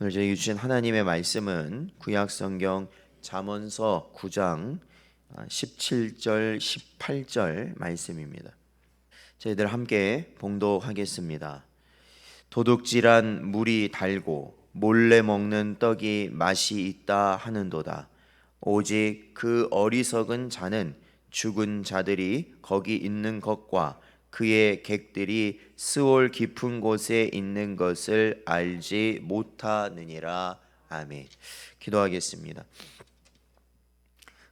오늘 저에게 주신 하나님의 말씀은 구약성경 잠언서 9장 17절 18절 말씀입니다. 저희들 함께 봉독하겠습니다. 도둑질한 물이 달고 몰래 먹는 떡이 맛이 있다 하는도다. 오직 그 어리석은 자는 죽은 자들이 거기 있는 것과 그의 객들이 스올 깊은 곳에 있는 것을 알지 못하느니라. 아멘. 기도하겠습니다.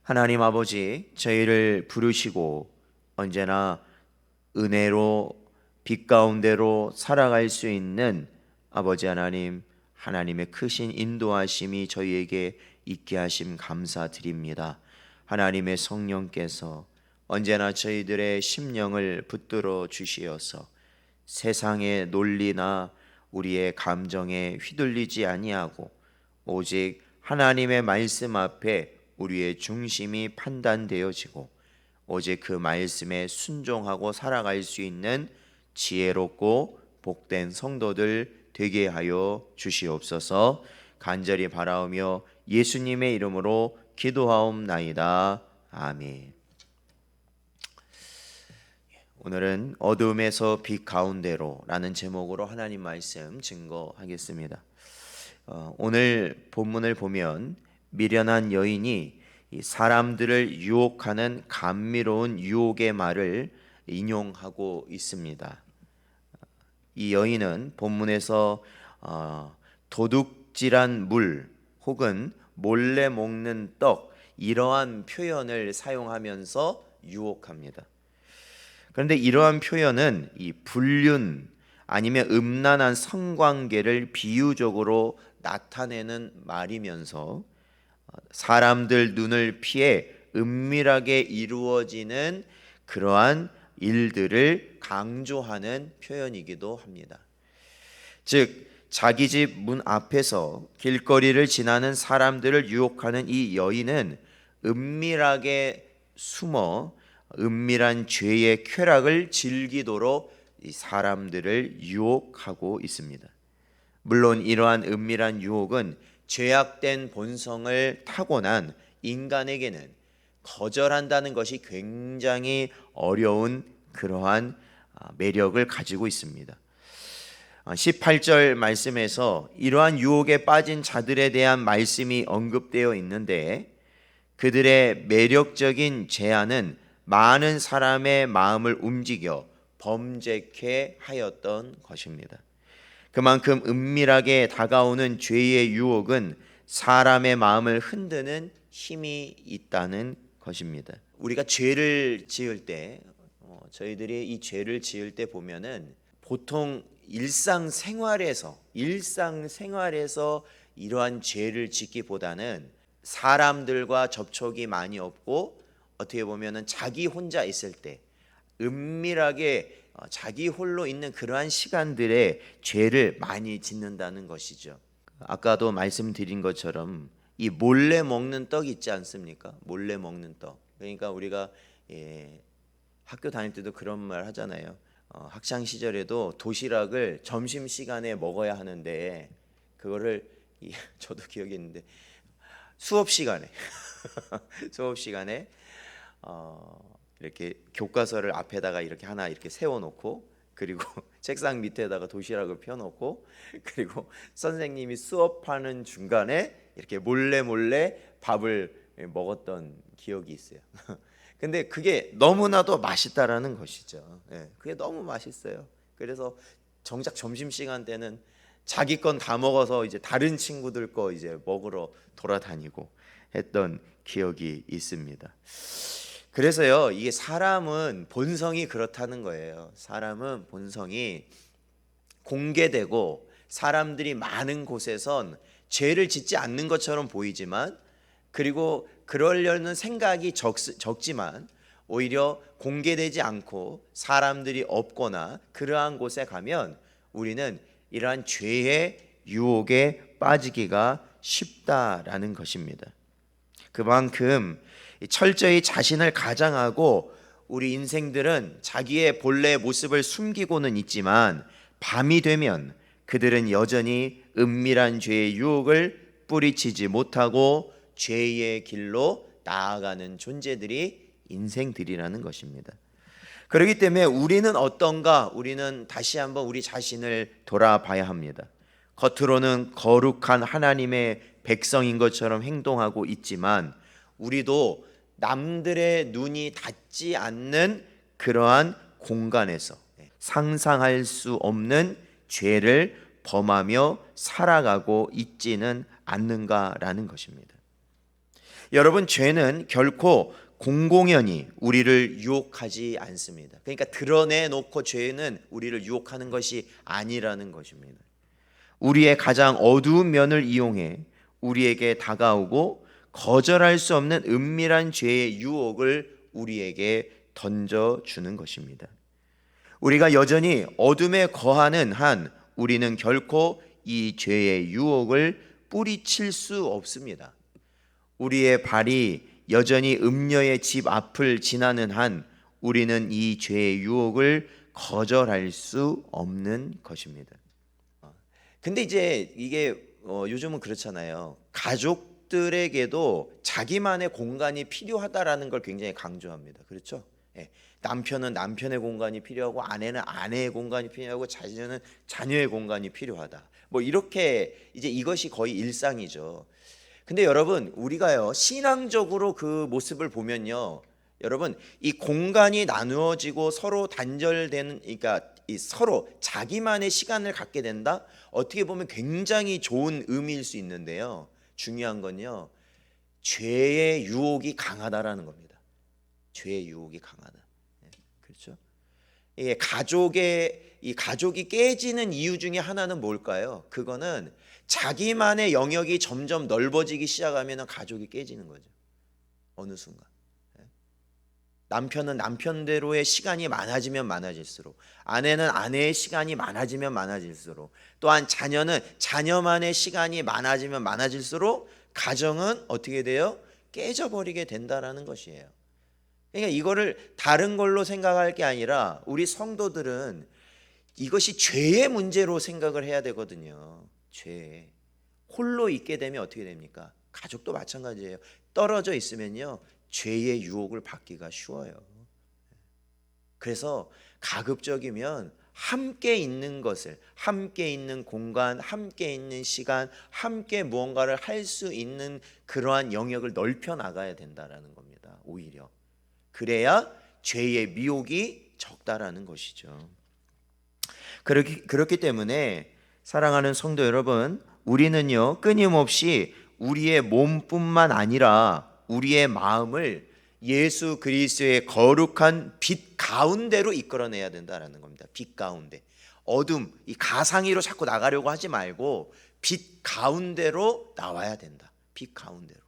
하나님 아버지, 저희를 부르시고 언제나 은혜로 빛 가운데로 살아갈 수 있는 아버지 하나님, 하나님의 크신 인도하심이 저희에게 있게 하심 감사드립니다. 하나님의 성령께서 언제나 저희들의 심령을 붙들어 주시어서 세상의 논리나 우리의 감정에 휘둘리지 아니하고 오직 하나님의 말씀 앞에 우리의 중심이 판단되어지고 오직 그 말씀에 순종하고 살아갈 수 있는 지혜롭고 복된 성도들 되게 하여 주시옵소서. 간절히 바라오며 예수님의 이름으로 기도하옵나이다. 아멘. 오늘은 어둠에서 빛 가운데로 라는 제목으로 하나님 말씀 증거하겠습니다. 오늘 본문을 보면 미련한 여인이 사람들을 유혹하는 감미로운 유혹의 말을 인용하고 있습니다. 이 여인은 본문에서 도둑질한 물 혹은 몰래 먹는 떡, 이러한 표현을 사용하면서 유혹합니다. 그런데 이러한 표현은 이 불륜 아니면 음란한 성관계를 비유적으로 나타내는 말이면서 사람들 눈을 피해 은밀하게 이루어지는 그러한 일들을 강조하는 표현이기도 합니다. 즉 자기 집 문 앞에서 길거리를 지나는 사람들을 유혹하는 이 여인은 은밀하게 숨어 은밀한 죄의 쾌락을 즐기도록 이 사람들을 유혹하고 있습니다. 물론 이러한 은밀한 유혹은 죄악된 본성을 타고난 인간에게는 거절한다는 것이 굉장히 어려운 그러한 매력을 가지고 있습니다. 18절 말씀에서 이러한 유혹에 빠진 자들에 대한 말씀이 언급되어 있는데 그들의 매력적인 제안은 많은 사람의 마음을 움직여 범죄케 하였던 것입니다. 그만큼 은밀하게 다가오는 죄의 유혹은 사람의 마음을 흔드는 힘이 있다는 것입니다. 우리가 죄를 지을 때 저희들이 이 죄를 지을 때 보면은 보통 일상생활에서 이러한 죄를 짓기보다는 사람들과 접촉이 많이 없고 어떻게 보면은 자기 혼자 있을 때 은밀하게 자기 홀로 있는 그러한 시간들에 죄를 많이 짓는다는 것이죠. 아까도 말씀드린 것처럼 이 몰래 먹는 떡 있지 않습니까? 몰래 먹는 떡. 그러니까 우리가 학교 다닐 때도 그런 말 하잖아요. 학창 시절에도 도시락을 점심 시간에 먹어야 하는데 그거를 저도 기억이 있는데 수업 시간에 이렇게 교과서를 앞에다가 이렇게 하나 이렇게 세워놓고 그리고 책상 밑에다가 도시락을 펴놓고 그리고 선생님이 수업하는 중간에 이렇게 몰래 밥을 먹었던 기억이 있어요. 근데 그게 너무나도 맛있다라는 것이죠. 그게 너무 맛있어요. 그래서 정작 점심시간 때는 자기 건 다 먹어서 이제 다른 친구들 거 이제 먹으러 돌아다니고 했던 기억이 있습니다. 그래서요, 이게 사람은 본성이 그렇다는 거예요. 사람은 본성이 공개되고 사람들이 많은 곳에선 죄를 짓지 않는 것처럼 보이지만 그리고 그러려는 생각이 적지만 오히려 공개되지 않고 사람들이 없거나 그러한 곳에 가면 우리는 이러한 죄의 유혹에 빠지기가 쉽다라는 것입니다. 그만큼 철저히 자신을 가장하고 우리 인생들은 자기의 본래 모습을 숨기고는 있지만 밤이 되면 그들은 여전히 은밀한 죄의 유혹을 뿌리치지 못하고 죄의 길로 나아가는 존재들이 인생들이라는 것입니다. 그렇기 때문에 우리는 어떤가? 우리는 다시 한번 우리 자신을 돌아봐야 합니다. 겉으로는 거룩한 하나님의 백성인 것처럼 행동하고 있지만 우리도 남들의 눈이 닿지 않는 그러한 공간에서 상상할 수 없는 죄를 범하며 살아가고 있지는 않는가라는 것입니다. 여러분, 죄는 결코 공공연히 우리를 유혹하지 않습니다. 그러니까 드러내놓고 죄는 우리를 유혹하는 것이 아니라는 것입니다. 우리의 가장 어두운 면을 이용해 우리에게 다가오고 거절할 수 없는 은밀한 죄의 유혹을 우리에게 던져주는 것입니다. 우리가 여전히 어둠에 거하는 한 우리는 결코 이 죄의 유혹을 뿌리칠 수 없습니다. 우리의 발이 여전히 음녀의 집 앞을 지나는 한 우리는 이 죄의 유혹을 거절할 수 없는 것입니다. 근데 이제 이게 요즘은 그렇잖아요. 가족들에게도 자기만의 공간이 필요하다라는 걸 굉장히 강조합니다. 그렇죠? 예. 남편은 남편의 공간이 필요하고 아내는 아내의 공간이 필요하고 자녀는 자녀의 공간이 필요하다. 뭐 이렇게 이제 이것이 거의 일상이죠. 근데 여러분, 우리가요 신앙적으로 그 모습을 보면요, 여러분, 이 공간이 나누어지고 서로 단절되는, 그러니까 이 서로 자기만의 시간을 갖게 된다. 어떻게 보면 굉장히 좋은 의미일 수 있는데요. 중요한 건요, 죄의 유혹이 강하다라는 겁니다. 죄의 유혹이 강하다. 그렇죠? 이 가족이 깨지는 이유 중에 하나는 뭘까요? 그거는 자기만의 영역이 점점 넓어지기 시작하면 가족이 깨지는 거죠. 어느 순간. 남편은 남편대로의 시간이 많아지면 많아질수록, 아내는 아내의 시간이 많아지면 많아질수록, 또한 자녀는 자녀만의 시간이 많아지면 많아질수록 가정은 어떻게 돼요? 깨져버리게 된다라는 것이에요. 그러니까 이거를 다른 걸로 생각할 게 아니라 우리 성도들은 이것이 죄의 문제로 생각을 해야 되거든요. 죄. 홀로 있게 되면 어떻게 됩니까? 가족도 마찬가지예요. 떨어져 있으면요, 죄의 유혹을 받기가 쉬워요. 그래서 가급적이면 함께 있는 것을, 함께 있는 공간, 함께 있는 시간, 함께 무언가를 할 수 있는 그러한 영역을 넓혀 나가야 된다라는 겁니다. 오히려 그래야 죄의 미혹이 적다라는 것이죠. 그렇기 때문에 사랑하는 성도 여러분, 우리는요 끊임없이 우리의 몸뿐만 아니라 우리의 마음을 예수 그리스도의 거룩한 빛 가운데로 이끌어내야 된다는 겁니다. 빛 가운데. 어둠, 이 가상위로 자꾸 나가려고 하지 말고 빛 가운데로 나와야 된다. 빛 가운데로.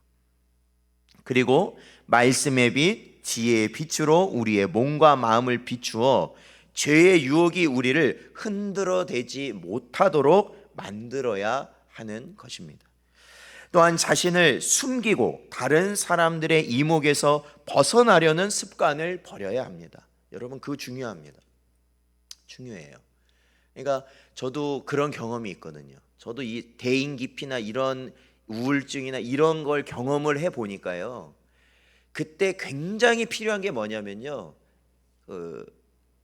그리고 말씀의 빛, 지혜의 빛으로 우리의 몸과 마음을 비추어 죄의 유혹이 우리를 흔들어대지 못하도록 만들어야 하는 것입니다. 또한 자신을 숨기고 다른 사람들의 이목에서 벗어나려는 습관을 버려야 합니다. 여러분, 그거 중요합니다. 중요해요. 그러니까 저도 그런 경험이 있거든요. 저도 이 대인기피나 이런 우울증이나 이런 걸 경험을 해보니까요, 그때 굉장히 필요한 게 뭐냐면요,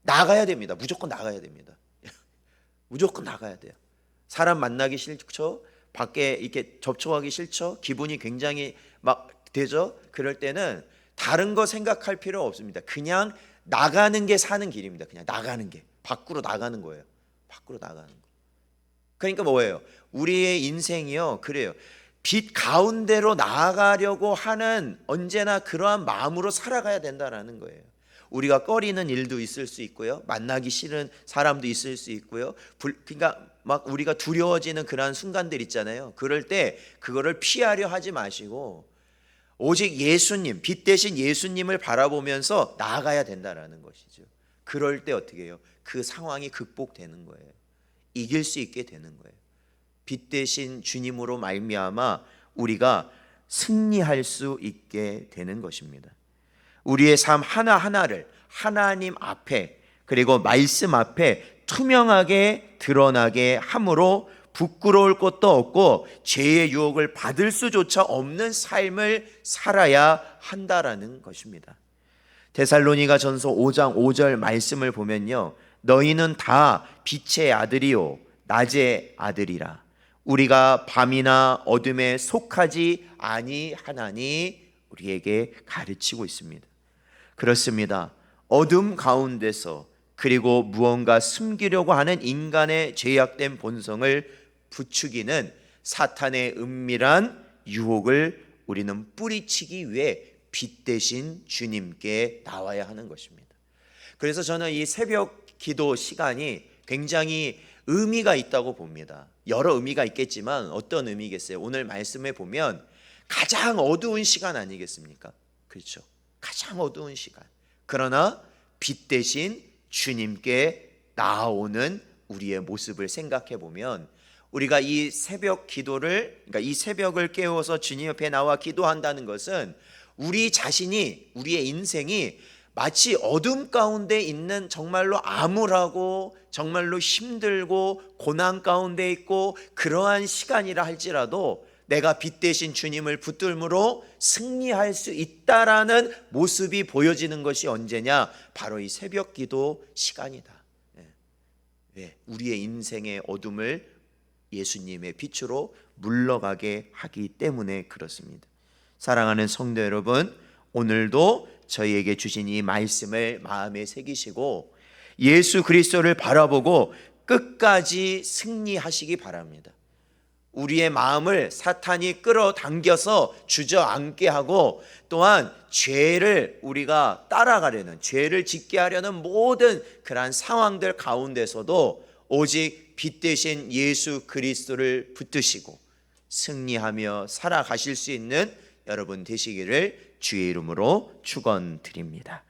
나가야 됩니다. 무조건 나가야 됩니다. 무조건 나가야 돼요. 사람 만나기 싫죠? 밖에 이렇게 접촉하기 싫죠? 기분이 굉장히 막 되죠? 그럴 때는 다른 거 생각할 필요 없습니다. 그냥 나가는 게 사는 길입니다. 그냥 나가는 게, 밖으로 나가는 거예요. 밖으로 나가는 거. 그러니까 뭐예요? 우리의 인생이요, 그래요. 빛 가운데로 나아가려고 하는 언제나 그러한 마음으로 살아가야 된다라는 거예요. 우리가 꺼리는 일도 있을 수 있고요, 만나기 싫은 사람도 있을 수 있고요, 그러니까 막 우리가 두려워지는 그러한 순간들 있잖아요. 그럴 때 그거를 피하려 하지 마시고 오직 예수님, 빛 대신 예수님을 바라보면서 나아가야 된다라는 것이죠. 그럴 때 어떻게 해요? 그 상황이 극복되는 거예요. 이길 수 있게 되는 거예요. 빛 대신 주님으로 말미암아 우리가 승리할 수 있게 되는 것입니다. 우리의 삶 하나하나를 하나님 앞에, 그리고 말씀 앞에 투명하게 드러나게 함으로 부끄러울 것도 없고 죄의 유혹을 받을 수조차 없는 삶을 살아야 한다라는 것입니다. 데살로니가 전서 5장 5절 말씀을 보면요, 너희는 다 빛의 아들이요 낮의 아들이라. 우리가 밤이나 어둠에 속하지 아니하나니 우리에게 가르치고 있습니다. 그렇습니다. 어둠 가운데서, 그리고 무언가 숨기려고 하는 인간의 죄악된 본성을 부추기는 사탄의 은밀한 유혹을 우리는 뿌리치기 위해 빛 대신 주님께 나와야 하는 것입니다. 그래서 저는 이 새벽 기도 시간이 굉장히 의미가 있다고 봅니다. 여러 의미가 있겠지만 어떤 의미겠어요? 오늘 말씀에 보면 가장 어두운 시간 아니겠습니까? 그렇죠. 가장 어두운 시간. 그러나 빛 대신 주님께 나아오는 우리의 모습을 생각해 보면, 우리가 이 새벽 기도를, 그러니까 이 새벽을 깨워서 주님 옆에 나와 기도한다는 것은 우리 자신이, 우리의 인생이 마치 어둠 가운데 있는 정말로 암울하고 정말로 힘들고 고난 가운데 있고 그러한 시간이라 할지라도 내가 빛 대신 주님을 붙들므로 승리할 수 있다라는 모습이 보여지는 것이 언제냐? 바로 이 새벽 기도 시간이다. 왜? 우리의 인생의 어둠을 예수님의 빛으로 물러가게 하기 때문에 그렇습니다. 사랑하는 성도 여러분, 오늘도 저희에게 주신 이 말씀을 마음에 새기시고 예수 그리스도를 바라보고 끝까지 승리하시기 바랍니다. 우리의 마음을 사탄이 끌어당겨서 주저앉게 하고, 또한 죄를 우리가 따라가려는, 죄를 짓게 하려는 모든 그러한 상황들 가운데서도 오직 빛 대신 예수 그리스도를 붙드시고 승리하며 살아가실 수 있는 여러분 되시기를 주의 이름으로 축원드립니다.